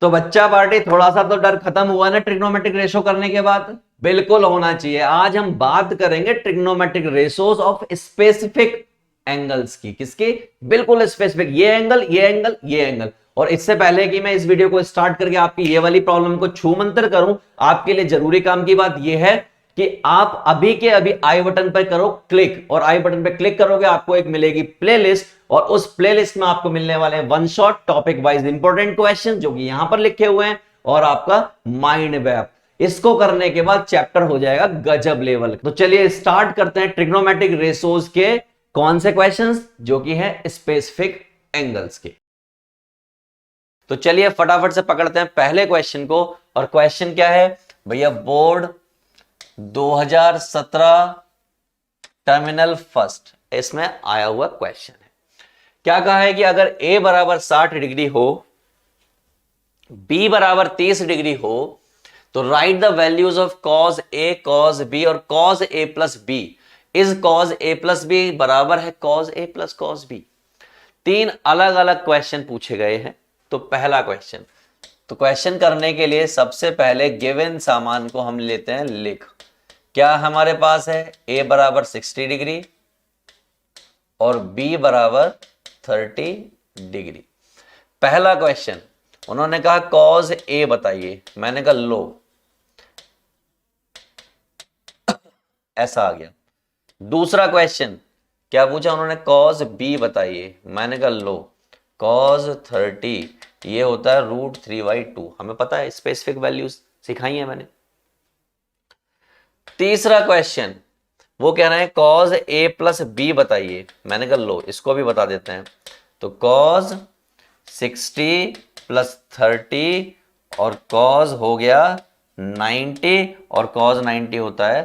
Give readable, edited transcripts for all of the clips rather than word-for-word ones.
तो बच्चा पार्टी थोड़ा सा तो डर खत्म हुआ ना ट्रिग्नोमेट्रिक रेशो करने के बाद? बिल्कुल होना चाहिए। आज हम बात करेंगे trigonometric ratios of specific angles की। किसकी? बिल्कुल स्पेसिफिक। ये एंगल, ये एंगल, ये एंगल। और इससे पहले कि मैं इस वीडियो को स्टार्ट करके आपकी ये वाली प्रॉब्लम को छू मंतर करूं, आपके लिए जरूरी काम की बात यह है कि आप अभी के अभी आई बटन पर करो क्लिक, और आई बटन पर क्लिक करोगे आपको एक मिलेगी प्लेलिस्ट, और उस प्लेलिस्ट में आपको मिलने वाले हैं one shot topic wise important question जो कि यहां पर लिखे हुए हैं, और आपका माइंड मैप। इसको करने के बाद चैप्टर हो जाएगा गजब लेवल। तो चलिए स्टार्ट करते हैं ट्रिग्नोमेट्रिक रेशोज के कौन से क्वेश्चंस, जो कि है स्पेसिफिक एंगल्स के। तो चलिए फटाफट से पकड़ते हैं पहले क्वेश्चन को। और क्वेश्चन क्या है भैया? बोर्ड 2017 टर्मिनल फर्स्ट, इसमें आया हुआ क्वेश्चन है। क्या कहा है कि अगर a बराबर 60 डिग्री हो, b बराबर 30 डिग्री हो, तो right the values of cos a, cos b और cos a plus b is cos a plus b बराबर है cos a plus cos b। तीन अलग अलग क्वेश्चन पूछे गए हैं। तो पहला क्वेश्चन, तो क्वेश्चन करने के लिए सबसे पहले गिवन सामान को हम लेते हैं लिख। क्या हमारे पास है? a बराबर 60 डिग्री और b बराबर 30 डिग्री। पहला क्वेश्चन उन्होंने कहा cos a बताइए, मैंने कहा लो, ऐसा आ गया। दूसरा क्वेश्चन क्या पूछा उन्होंने? cos b बताइए, मैंने कहा लो, cos 30 ये होता है √3/2। हमें पता है, स्पेसिफिक वैल्यूज सिखाई है मैंने। तीसरा क्वेश्चन वो कह रहे हैं cos a प्लस b बताइए, मैंने कहा लो, इसको भी बता देते हैं। तो cos 60 प्लस 30 और cos हो गया 90 और cos 90 होता है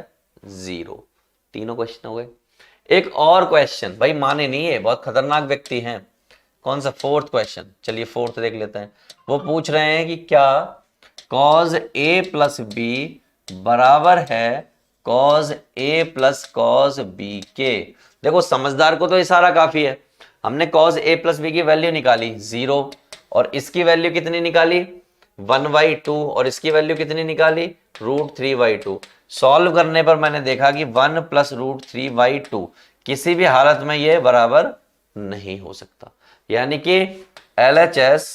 0। तीनों क्वेश्चन हो गए। एक और क्वेश्चन, भाई माने नहीं है, बहुत खतरनाक व्यक्ति हैं। कौन सा? Fourth question. चलिए फोर्थ देख लेते हैं। वो पूछ रहे हैं कि क्या cos a प्लस b बराबर है cos a plus cos b के। देखो समझदार को तो इशारा काफी है। हमने cos a प्लस b की वैल्यू निकाली 0, और इसकी वैल्यू कितनी निकाली? 1/2, और इसकी वैल्यू कितनी निकाली? √3/2। सॉल्व करने पर मैंने देखा कि 1 प्लस √3/2 किसी भी हालत में ये बराबर नहीं हो सकता, यानी कि LHS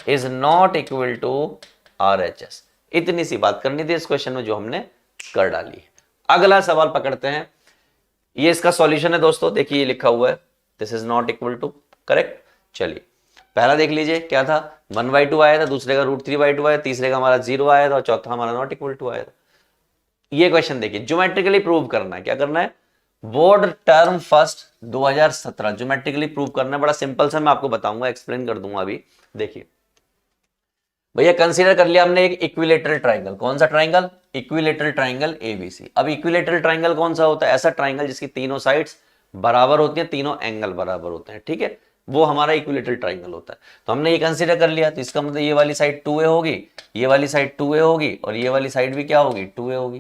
is not equal to RHS। इतनी सी बात करनी थी इस क्वेश्चन में, जो हमने कर डाली है। अगला सवाल पकड़ते हैं। ये इसका सॉल्यूशन है दोस्तों, देखिए ये लिखा हुआ है, this is not equal to, correct. चलिए पहला देख लीजिए क्या था? 1/2 आया था, दूसरे का √3/2 आया, तीसरे का हमारा 0 आया था, और चौथा हमारा नॉट इक्वल टू आया था। ये क्वेश्चन देखिए, ज्योमेट्रिकली प्रूव करना है। क्या करना है? Board term first 2017 geometrically prove करना है। बड़ा सिंपल सा, मैं आपको बताऊंगा, एक्सप्लेन कर दूंगा अभी। देखिए भैया, कंसीडर कर लिया हमने एक इक्विलेटरल ट्राइंगल। कौन सा ट्राइंगल? Equilateral triangle ABC। अब इक्विलेटरल ट्राइंगल कौन सा होता है? ऐसा ट्राइंगल जिसकी तीनों साइड्स बराबर होती हैं, तीनों एंगल बराबर होते हैं, ठीक है, वो हमारा इक्विलेटरल ट्राइंगल होता है। तो हमने ये कंसीडर कर लिया, तो इसका मतलब ये वाली साइड 2A होगी, ये वाली साइड 2A होगी, और ये वाली साइड भी क्या होगी? 2A होगी।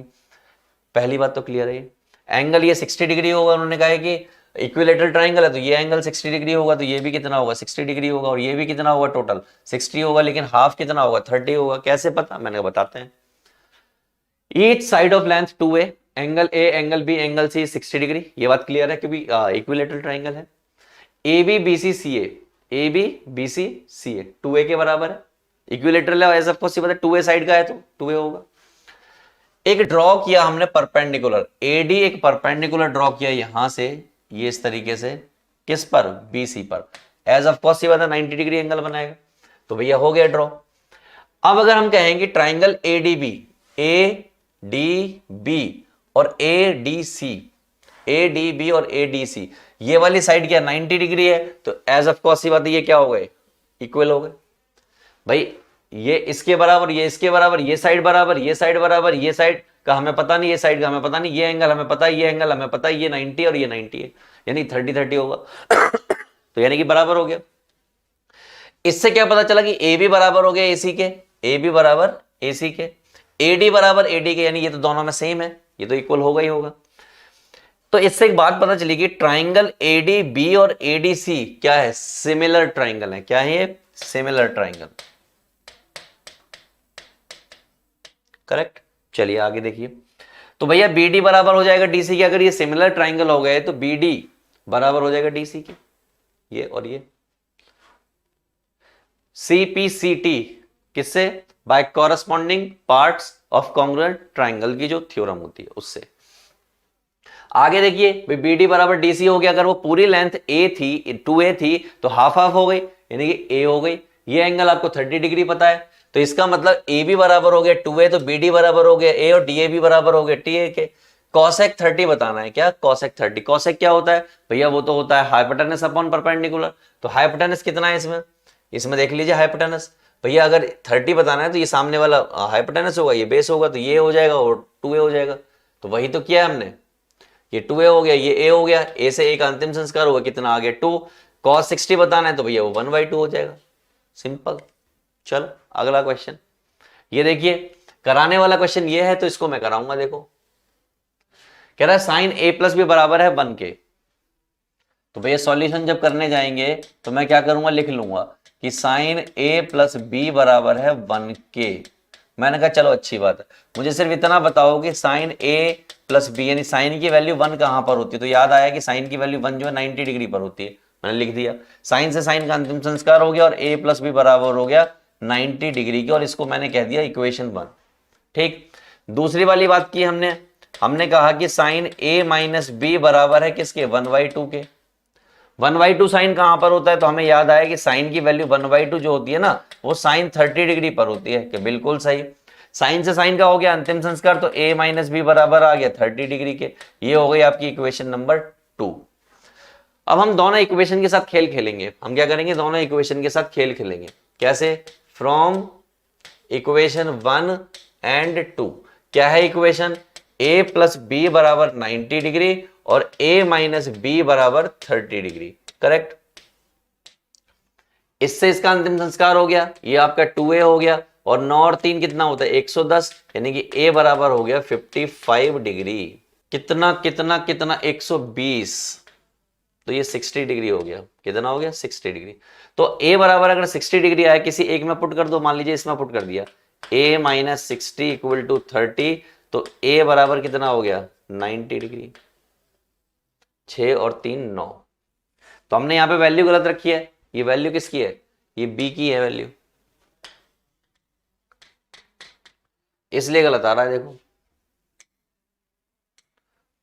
पहली बात तो क्लियर है। एंगल ये 60 डिग्री होगा, उन्होंने कहा है कि इक्विलेटरल ट्राइंगल है, तो ये एंगल 60 डिग्री होगा, तो ये भी कितना होगा? 60 डिग्री होगा, और ये भी कितना होगा? टोटल 60 होगा, लेकिन हाफ कितना होगा? 30 होगा। कैसे पता? मैंने बताते हैं। Each side of length 2A, angle A, angle B, angle C 60 degree. ये बात क्लियर है, क्योंकि इक्विलेटरल ट्राइंगल है। AB BC CA, AB BC CA 2A के बराबर है। इक्विलेटरल है, एज ऑफ कोर्स पता है 2A साइड का है, तो 2A होगा। एक ड्रॉ किया हमने परपेंडिकुलर, AD एक परपेंडिकुलर ड्रॉ किया यहां से, ये इस तरीके से, किस पर? BC पर। एज ऑफ कोर्स ये बात है 90 डिग्री एंगल बनाएगा, तो भैया हो गया ड्रॉ। अब अगर हम कहेंगे ट्राइंगल ADB, ADB और ADC, ADB और ADC, ये वाली साइड क्या 90 डिग्री है, तो एज ऑफ कोर्स ये बात है, ये क्या हो गए? इक्वल हो गए। भाई ये इसके बराबर, ये इसके बराबर, ये साइड बराबर, ये साइड बराबर, ये साइड का हमें पता नहीं, ये साइड का हमें पता नहीं, ये एंगल हमें पता है, ये एंगल हमें पता है, ये 90 और ये 90 है, यानी 30-30 होगा। तो यानी कि बराबर हो गया। इससे क्या पता चला कि AB बराबर हो गया AC के, AB बराबर AC के, AD बराबर AD के, यानी ये तो दोनों में सेम है, ये तो इक्वल होगा ही होगा। तो इससे एक बात पता चली कि ट्राइंगल ADB और ADC क्या है? सिमिलर ट्राइंगल है। क्या है ये? Similar triangle. करेक्ट। चलिए आगे देखिए, तो भैया बी डी बराबर हो जाएगा डी सी के। अगर ये सिमिलर ट्राइंगल हो गए तो बी डी बराबर हो जाएगा डी सी के, ये और ये। सी पी सी टी किससे? By corresponding parts of congruent triangle की जो थ्योरम होती है उससे। आगे देखिए, बी डी बराबर डी सी हो गया। अगर वो पूरी लेंथ ए थी, 2a थी, तो हाफ हाफ हो गई, यानी कि ए हो गई। ये एंगल आपको 30 डिग्री पता है, तो इसका मतलब ए भी बराबर हो गया 2a, तो बी डी बराबर हो गया ए, और डी ए भी बराबर हो गया टी ए के। कॉसेक 30 बताना है क्या? कॉसेक 30। कॉसेक क्या होता है भैया? वो तो होता है हाइपोटेनस अपॉन परपेंडिकुलर। तो हाइपोटेनस कितना है इसमें? इसमें देख लीजिए हाइपोटेनस भैया, अगर 30 बताना है तो ये सामने वाला हाइपोटेनस होगा, ये बेस होगा, तो ये हो जाएगा और 2a हो जाएगा। तो वही तो किया है हमने, ये 2a हो गया, ये a हो गया, a से a का अंतिम संस्कार होगा, कितना आ गया 2। cos 60 बताना है तो भैया वो 1/2 हो जाएगा, सिंपल। चलो अगला क्वेश्चन, ये देखिए कराने वाला क्वेश्चन ये है, तो इसको मैं कराऊंगा। देखो कह रहा है साइन a प्लस बी बराबर है 1 के। तो भैया सॉल्यूशन जब करने जाएंगे तो मैं क्या करूंगा, लिख लूंगा कि साइन a प्लस बी बराबर है 1 के। मैंने कहा चलो अच्छी बात है, मुझे सिर्फ इतना बताओ कि साइन a प्लस बी, यानी साइन की वैल्यू 1 कहां पर होती है? तो याद आया कि साइन की वैल्यू 1 जो है 90 डिग्री पर होती है, मैंने लिख दिया। साइन से साइन का अंतिम संस्कार हो गया और a प्लस बी बराबर हो गया 90 डिग्री के, और इसको मैंने कह दिया इक्वेशन 1। ठीक, दूसरी वाली बात की हमने कहा कि साइन a माइनस बी बराबर है किसके? 1/2 के। 1/2 साइन कहां पर होता है? तो हमें याद आया कि साइन की वैल्यू 1/2 जो होती है ना, वो साइन 30 डिग्री पर होती है, कि बिल्कुल सही। साइन से साइन का हो गया अंतिम संस्कार, तो a माइनस बी बराबर आ गया 30 डिग्री के। ये हो गई आपकी इक्वेशन नंबर 2। अब हम दोनों इक्वेशन के साथ खेल खेलेंगे। हम क्या करेंगे? दोनों इक्वेशन के साथ खेल खेलेंगे। कैसे? From equation 1 and 2। क्या है इक्वेशन? a प्लस बी बराबर 90 डिग्री और a माइनस बी बराबर 30 डिग्री, करेक्ट। इससे इसका अंतिम संस्कार हो गया, ये आपका 2a हो गया, और 9 और 3 कितना होता है? 110, यानी कि a बराबर हो गया 55 डिग्री। कितना कितना कितना? 120, तो ये 60 डिग्री हो गया। कितना हो गया? 60 डिग्री। तो a बराबर अगर 60 डिग्री आया, किसी एक में पुट कर दो, मान लीजिए इसमें पुट कर दिया, a माइनस 60 इक्वल टू 30, तो a बराबर कितना हो गया? 90 डिग्री। 6 और 3 9। तो हमने यहां पे वैल्यू गलत रखी है। ये वैल्यू किसकी है? ये b की है वैल्यू, इसलिए गलत आ रहा है। देखो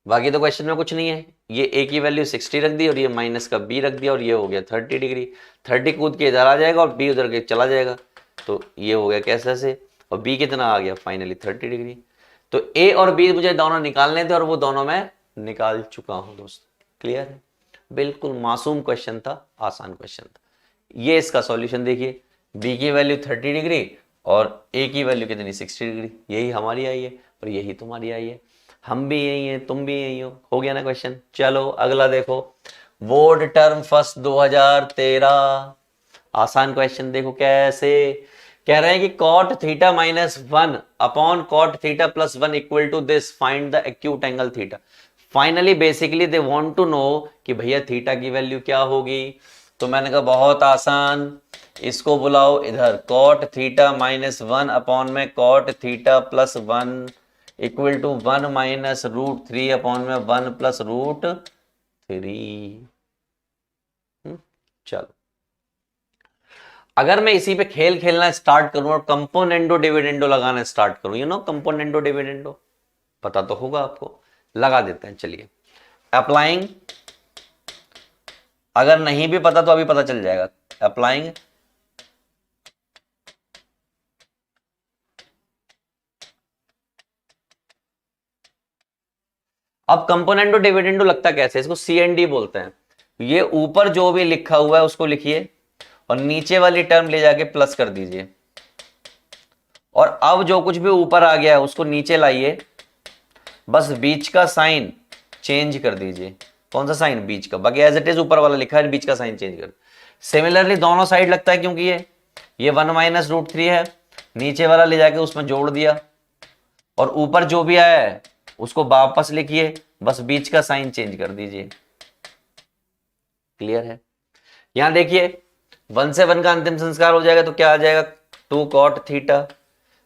बाकी तो क्वेश्चन में कुछ नहीं है, ये a की वैल्यू 60 रख दी और ये माइनस का b रख दिया, और ये हो गया 30 डिग्री। 30 कूद के इधर आ जाएगा और b उधर के चला जाएगा, तो ये हो गया कैसे से, और b कितना आ गया? Finally 30 degree. तो a और b मुझे दोनों निकालने थे, और वो दोनों मैं निकाल चुका हूं दोस्त। क्लियर है? बिल्कुल मासूम क्वेश्चन था, आसान क्वेश्चन था। ये इसका सॉल्यूशन देखिए, b की वैल्यू 30 डिग्री और a की वैल्यू कितनी? 60 डिग्री। यही हमारी आई है और यही तुम्हारी आई है। हम भी यही हैं, तुम भी यही हो गया ना क्वेश्चन। चलो अगला देखो, बोर्ड टर्म फर्स्ट 2013। आसान क्वेश्चन देखो कैसे कह रहे हैं कि cot theta minus 1 upon cot theta plus 1 equal to this, find the acute angle theta. Finally basically they want to know कि भैया थीटा की वैल्यू क्या होगी। तो मैंने कहा बहुत आसान, इसको बुलाओ इधर, cot थीटा माइनस 1 अपॉन में cot theta plus 1 equal to 1 minus √3 upon में 1 प्लस √3। चलो अगर मैं इसी पे खेल खेलना स्टार्ट करूं और कंपोनेंडो डिविडेंडो लगाना स्टार्ट करूं, यू नो कंपोनेंडो डिविडेंडो पता तो होगा आपको, लगा देते हैं। चलिए अप्लाइंग, अगर नहीं भी पता तो अभी पता चल जाएगा। अप्लाइंग अब कंपोनेंडो डिविडेंडो लगता कैसे है? इसको CND बोलते हैं। ये ऊपर जो भी लिखा हुआ है उसको लिखिए और नीचे वाली टर्म ले जाके प्लस कर दीजिए, और अब जो कुछ भी ऊपर आ गया है उसको नीचे लाइए, बस बीच का साइन चेंज कर दीजिए। कौन सा साइन? बीच का। बाकी एज इट इज ऊपर वाला लिखा है, बीच का साइन चेंज कर। सिमिलरली दोनों साइड लगता है, क्योंकि ये 1 माइनस √3 है, नीचे वाला ले जाके उसमें जोड़ दिया, और ऊपर जो भी आया है उसको वापस लिखिए, बस बीच का साइन चेंज कर दीजिए। क्लियर है? यहां देखिए 1 से 1 का अंतिम संस्कार हो जाएगा, तो क्या आ जाएगा? 2 cot थीटा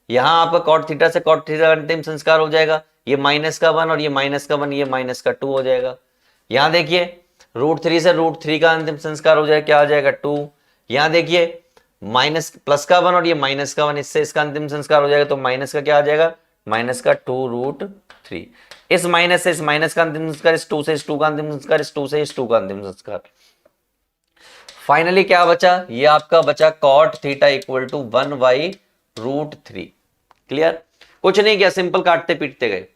यहां आपका कॉट थीटा से कॉट थीटा का अंतिम संस्कार हो जाएगा, ये माइनस का 1 और ये माइनस का 1, ये माइनस का 2 हो जाएगा। यहां देखिए √3 से √3 का अंतिम संस्कार हो जाएगा, क्या आ जाएगा 2। यहां देखिए माइनस प्लस का 1 और ये माइनस का 1, इससे इसका अंतिम संस्कार हो जाएगा, तो माइनस का क्या आ जाएगा, माइनस का 2√3। इस माइनस से इस माइनस का अंतिम संस्कार, इस 2 से इस 2 का अंतिम संस्कार, इस 2 से इस 2 का अंतिम संस्कार। फाइनली क्या बचा, ये आपका बचा cot theta equal to 1/√3। Clear, कुछ नहीं किया, सिंपल काटते पीटते गए।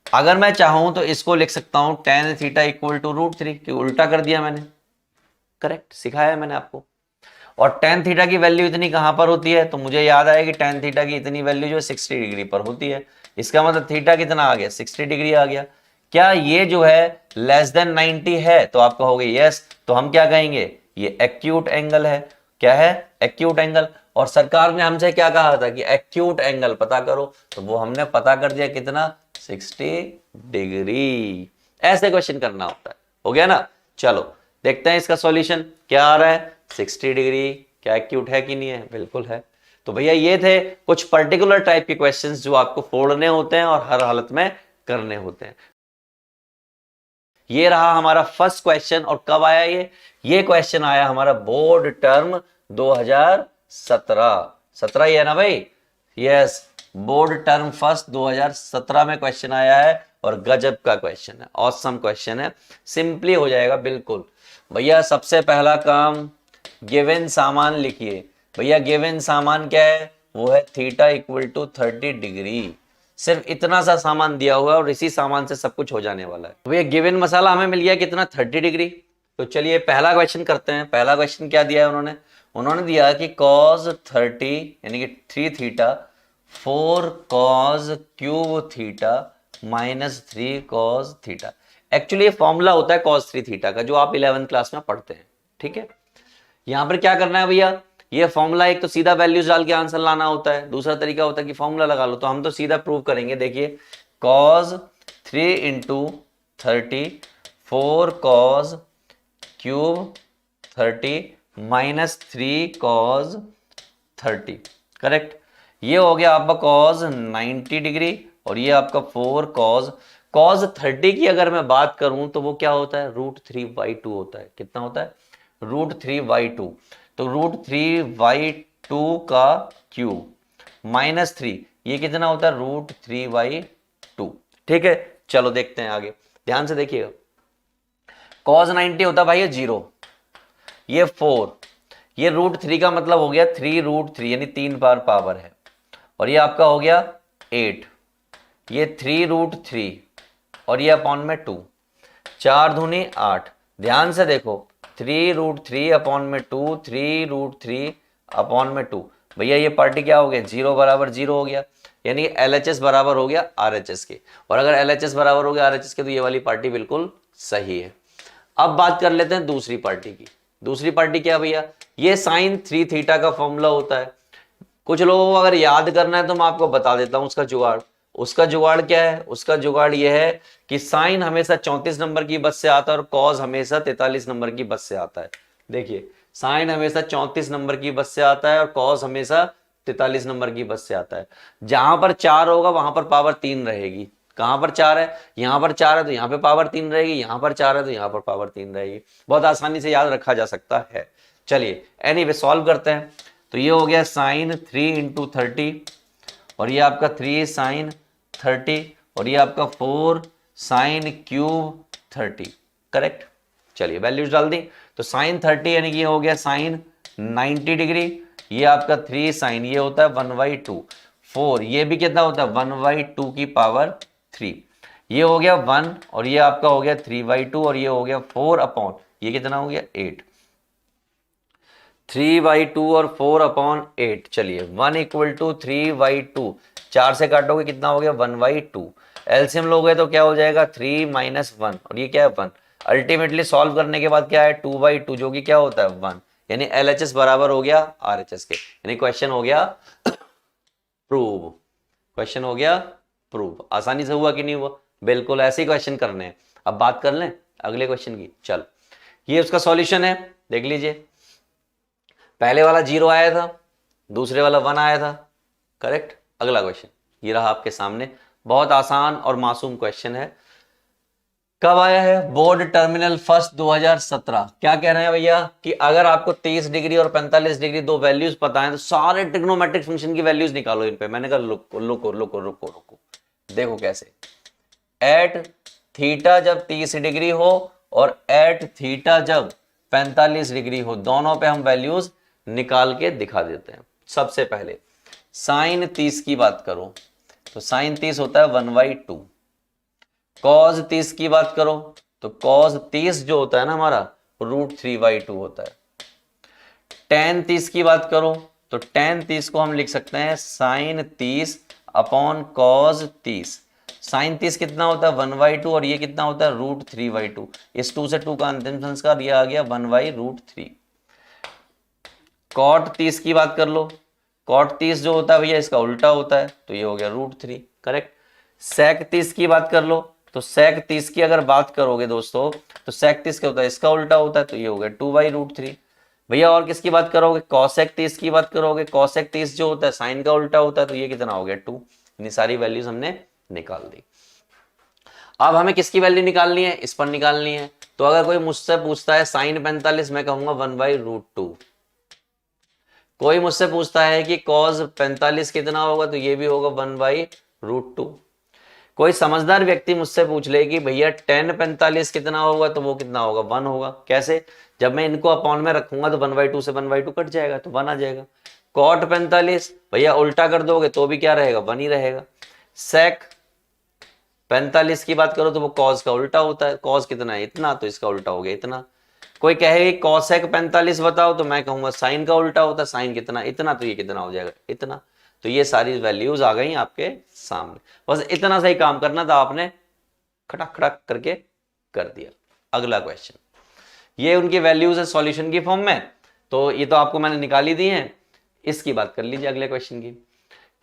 अगर मैं चाहूं तो इसको लिख सकता हूं tan थीटा इक्वल टू √3, कि उल्टा कर दिया मैंने, करेक्ट, सिखाया मैंने आपको। और tan थीटा की वैल्यू इतनी कहां पर होती है, तो मुझे याद आया कि tan थीटा की इतनी वैल्यू जो 60 डिग्री पर होती है। इसका मतलब थीटा कितना आ गया, 60 डिग्री आ गया। क्या ये जो है लेस देन 90 है, तो आप कहोगे यस, तो हम क्या कहेंगे, ये एक्यूट एंगल है। क्या है, एक्यूट एंगल। और सरकार ने हमसे क्या कहा था कि एक्यूट एंगल पता करो, तो वो हमने पता कर दिया, कितना, 60 डिग्री। ऐसे क्वेश्चन करना होता है, हो गया ना। चलो देखते हैं इसका सॉल्यूशन क्या आ रहा है। 60 डिग्री क्या एक्यूट है कि नहीं है, बिल्कुल है। तो भैया ये थे कुछ पर्टिकुलर टाइप के क्वेश्चंस जो आपको फोड़ने होते हैं और हर हालत में करने होते हैं। ये रहा हमारा फर्स्ट क्वेश्चन। और कब आया ये क्वेश्चन आया हमारा बोर्ड टर्म 2017। 17 ही है ना भाई, यस, बोर्ड टर्म फर्स्ट 2017 में क्वेश्चन आया है। और गजब का क्वेश्चन है, ऑसम क्वेश्चन है, सिंपली हो जाएगा बिल्कुल। भैया सबसे पहला काम, गिवन सामान लिखिए। भैया गिवन सामान क्या है, वो है थीटा इक्वल टू 30 डिग्री। सिर्फ इतना सा सामान दिया हुआ है और इसी सामान से सब कुछ हो जाने वाला है। भैया गिवन मसाला हमें मिल गया कितना, 30 डिग्री। तो चलिए पहला क्वेश्चन करते हैं। पहला क्वेश्चन क्या दिया है उन्होंने दिया कि cos 30 यानी कि 3 theta 4 cos cube theta -3 cos theta. Actually ये फॉर्मूला होता है cos 3 थीटा का, जो आप 11th क्लास में पढ़ते हैं, ठीक है। यहां पर क्या करना है भैया, ये फॉर्मूला एक तो सीधा वैल्यूज डाल के आंसर लाना होता है, दूसरा तरीका होता है कि फॉर्मूला लगा लो। तो हम तो सीधा प्रूव करेंगे। देखिए cos 3 into 30 4 cos cube 30 -3 cos 30, correct. ये हो गया आपका cos 90 डिग्री और ये आपका 4 cos 30 की अगर मैं बात करूं तो वो क्या होता है, √3/2 होता है। कितना होता है, √3/2। तो √3/2 का क्यूब -3, ये कितना होता है, √3/2। ठीक है, चलो देखते हैं आगे, ध्यान से देखिएगा। cos 90 होता है भाई 0, ये 4, ये √3 का मतलब हो गया 3√3 यानी 3 बार पावर है। और ये आपका हो गया 8, ये 3√3 और ये अपॉन में 2, 4 दूनी 8। ध्यान से देखो, 3√3 अपॉन में 2, 3√3 अपॉन में 2। भैया ये पार्टी क्या हो गया, 0 बराबर 0 हो गया, यानी LHS बराबर हो गया RHS के। और अगर LHS बराबर हो गया RHS के तो ये वाली पार्टी बिल्कुल सही है। अब बात कर लेते हैं दूसरी पार्टी की। दूसरी पार्टी क्या भैया, ये sin 3 थीटा का फॉर्मूला होता है। कुछ लोगों को अगर याद करना है तो मैं आपको बता देता हूं उसका जुगाड़। उसका जुगाड़ क्या है, उसका जुगाड़ ये है कि साइन हमेशा 34 नंबर की बस से आता है और कॉस हमेशा 43 नंबर की बस से आता है। देखिए साइन हमेशा 34 नंबर की बस से आता है और कॉस हमेशा 43 नंबर की बस से आता है। जहां पर 4 होगा वहां पर पावर 3 रहेगी। कहां पर 4 है, यहां पर 4 है तो यहां पे पावर 3 रहेगी, यहां पर 4 है तो यहां पर पावर 3 रहेगी। बहुत आसानी से याद रखा जा सकता है। चलिए एनीवे सॉल्व करते हैं। तो ये हो गया साइन 3 इंटू 30 और ये आपका 3 साइन 30 और ये आपका 4 साइन क्यूब 30, करेक्ट। चलिए वैल्यूज डाल दी। तो साइन 30 यानी कि ये हो गया साइन 90 डिग्री, ये आपका 3 साइन, ये होता है 1/2, 4 ये भी कितना होता है 1/2 की पावर 3, ये हो गया 1 और ये आपका हो गया 3/2 और ये हो गया 4 अपॉन, ये कितना हो गया 8, 3/2 और 4 अपॉन 8। चलिए 1 इक्वल टू 3/2, 4 से काटोगे कितना हो गया 1/2। एलसीएम लोगे तो क्या हो जाएगा 3 - 1 और ये क्या है 1। अल्टीमेटली सॉल्व करने के बाद क्या है 2/2 जो कि क्या होता है 1, यानी LHS बराबर हो गया RHS के, यानी क्वेश्चन हो गया प्रूव। क्वेश्चन हो गया प्रूव। आसानी से हुआ कि नहीं हुआ, बिल्कुल ऐसे ही क्वेश्चन करने हैं। अब बात कर लें अगले क्वेश्चन की। चल ये उसका सॉल्यूशन है, देख लीजिए। पहले वाला 0 आया था, दूसरे वाला 1 आया था, करेक्ट। अगला क्वेश्चन ये रहा आपके सामने, बहुत आसान और मासूम क्वेश्चन है। कब आया है? Board terminal 1 2017। क्या कह रहे हैं भैया कि अगर आपको 30 डिग्री और 45 डिग्री दो वैल्यूज पता है तो सारे ट्रिग्नोमेट्रिक फंक्शन की वैल्यूज निकालो इन पे। मैंने कहा रुको रुको रुको रुको रुको, देखो कैसे। एट थीटा जब 30 डिग्री हो और एट थीटा जब 45 डिग्री हो, दोनों पे हम वैल्यूज निकाल के दिखा देते हैं। सबसे पहले साइन 30 की बात करो तो साइन 30 होता है 1/2। कॉज 30 की बात करो तो कॉज 30 जो होता है ना हमारा √3/2 होता है। टेन 30 की बात करो तो टेन 30 को हम लिख सकते हैं साइन 30 अपॉन कॉज 30। साइन 30 कितना होता है 1/2 और ये कितना होता है √3/2। इस 2 से 2 का अंतिम संस्कार ये आ गया 1/√3। कॉट 30 की बात कर लो, कॉट 30 जो होता है भैया इसका उल्टा होता है तो ये हो गया √3। करेक्ट। सेक 30 की बात कर लो तो सेक 30 की अगर बात करोगे दोस्तों तो सेक 30 क्या होता है, इसका उल्टा होता है तो ये हो गया 2/√3। भैया और किसकी बात करोगे, कॉसेक 30 की बात करोगे, कॉसेक 30 जो होता है साइन का उल्टा होता है तो ये कितना हो गया 2। इतनी सारी वैल्यूज हमने निकाल दी। अब हमें किसकी वैल्यू निकालनी है, इस पर निकालनी है। तो अगर कोई मुझसे पूछता है साइन 45, मैं कहूंगा 1/√2। कोई मुझसे पूछता है कि कॉस 45 कितना होगा तो ये भी होगा 1/√2। कोई समझदार व्यक्ति मुझसे पूछ ले कि भैया tan 45 कितना होगा तो वो कितना होगा 1 होगा। कैसे? जब मैं इनको अपॉन में रखूंगा तो 1/2 से 1/2 कट जाएगा तो 1 आ जाएगा। कॉट 45 भैया उल्टा कर दोगे तो भी क्या रहेगा 1 ही रहेगा। सेक 45 की बात करो तो वो कॉस का उल्टा होता है, कॉस कितना है इतना तो इसका उल्टा हो गया इतना। कोई कहे कॉसेक 45 बताओ तो मैं कहूंगा साइन का उल्टा होता है, साइन कितना इतना तो ये कितना हो जाएगा इतना। तो ये सारी वैल्यूज आ गई आपके सामने, बस इतना सही काम करना था, आपने खटक खटक करके कर दिया। अगला क्वेश्चन, ये उनकी वैल्यूज है सॉल्यूशन की फॉर्म में, तो ये तो आपको मैंने निकाली दी है। इसकी बात कर लीजिए अगले क्वेश्चन की।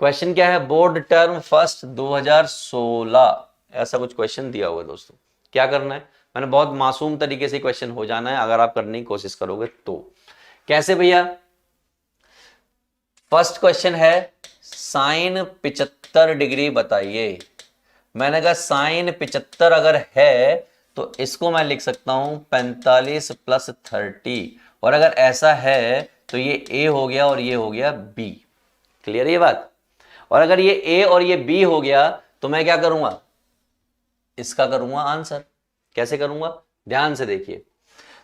क्वेश्चन क्या है, बोर्ड टर्म 1 2016, ऐसा कुछ क्वेश्चन दिया हुआ है दोस्तों। क्या करना है, मैंने बहुत मासूम तरीके से क्वेश्चन हो जाना है अगर आप करने की कोशिश करोगे तो। कैसे भैया, फर्स्ट क्वेश्चन है साइन 75 डिग्री बताइए। मैंने कहा साइन 75 अगर है तो इसको मैं लिख सकता हूं 45 + 30, और अगर ऐसा है तो ये a हो गया और ये हो गया b। क्लियर ये बात? और अगर ये a और ये b हो गया तो मैं क्या करूंगा, इसका करूंगा आंसर। कैसे करूंगा, ध्यान से देखिए।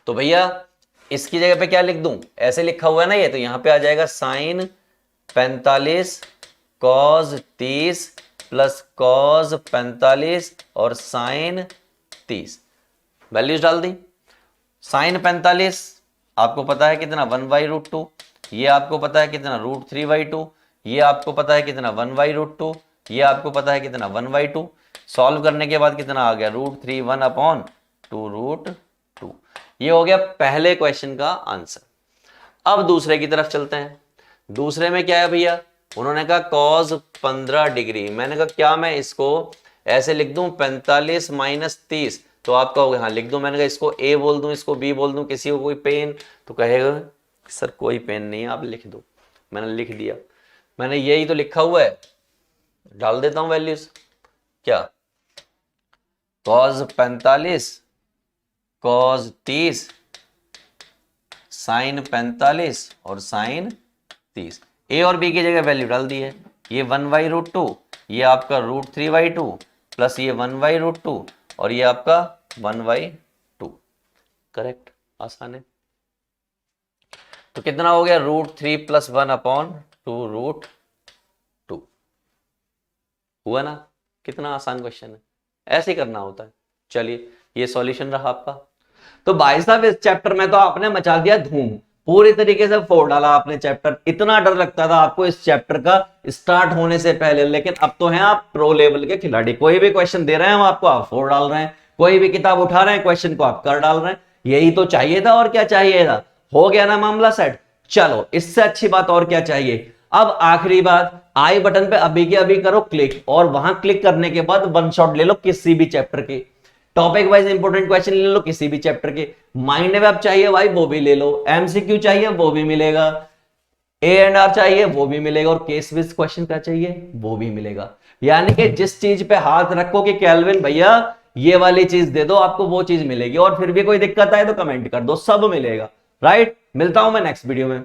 तो भैया इसकी जगह पे क्या लिख दूं, ऐसे लिखा हुआ है ना ये, तो यहां पे आ जाएगा साइन 45 कॉस 30 प्लस कॉस 45 और साइन 30। वैल्यूज डाल दी। साइन 45 आपको पता है कितना 1/√2, ये आपको पता है कितना √3/2, ये आपको पता है कितना 1/√2, ये आपको पता है कितना 1/2। सॉल्व करने के बाद कितना आ गया √3 1/2√2। ये हो गया पहले क्वेश्चन का आंसर। अब दूसरे की तरफ चलते हैं। दूसरे में क्या है भैया, उन्होंने कहा कॉस 15 डिग्री। मैंने कहा क्या मैं इसको ऐसे लिख दूं 45 - 30, तो आप कहोगे हाँ लिख दूं। मैंने कहा इसको a बोल दूं, इसको b बोल दूं, किसी को कोई पेन, तो कहेगा सर कोई पेन नहीं है आप लिख दो। मैंने लिख दिया, मैंने यही तो लिखा हुआ है, डाल देता हूं वैल्यूज। क्या, कॉस 45 कॉस 30 साइन 45 और साइन 30। a और b की जगह वैल्यू डाल दी है। ये 1/√2, ये आपका √3/2 प्लस ये 1/√2 और ये आपका 1/2। करेक्ट, आसान है। तो कितना हो गया √3 + 1/2√2। हुआ ना, कितना आसान क्वेश्चन है, ऐसे ही करना होता है। चलिए ये सॉल्यूशन रहा आपका। तो भाई साहब इस चैप्टर में तो आपने मचा दिया धूम, पूरी तरीके से फोड़ डाला आपने चैप्टर। इतना डर लगता था आपको इस चैप्टर का स्टार्ट होने से पहले, लेकिन अब तो हैं आप प्रो लेवल के खिलाड़ी। कोई भी क्वेश्चन दे रहे हैं हम आपको, आप फोड़ डाल रहे हैं। कोई भी किताब उठा रहे हैं, क्वेश्चन को आप कर डाल रहे हैं। यही तो चाहिए था, और क्या चाहिए था। हो गया ना मामला सेट। चलो इससे अच्छी बात और क्या चाहिए। अब आखिरी बात, आई बटन पे अभी के अभी करो क्लिक, और वहां क्लिक करने के बाद वन शॉट ले लो किसी भी चैप्टर के, टॉपिक वाइज इंपॉर्टेंट क्वेश्चन ले लो किसी भी चैप्टर के। माइंड मैप चाहिए भाई वो भी ले लो, एमसीक्यू चाहिए वो भी मिलेगा, ए एंड आर चाहिए वो भी मिलेगा, और केस बेस्ड क्वेश्चन क्या चाहिए वो भी मिलेगा। यानी कि जिस चीज पे हाथ रखो कि कैल्विन भैया ये वाली चीज दे दो, आपको वो चीज मिलेगी। और फिर भी कोई दिक्कत आए तो कमेंट कर दो, सब मिलेगा। राइट, मिलता हूं मैं नेक्स्ट वीडियो में।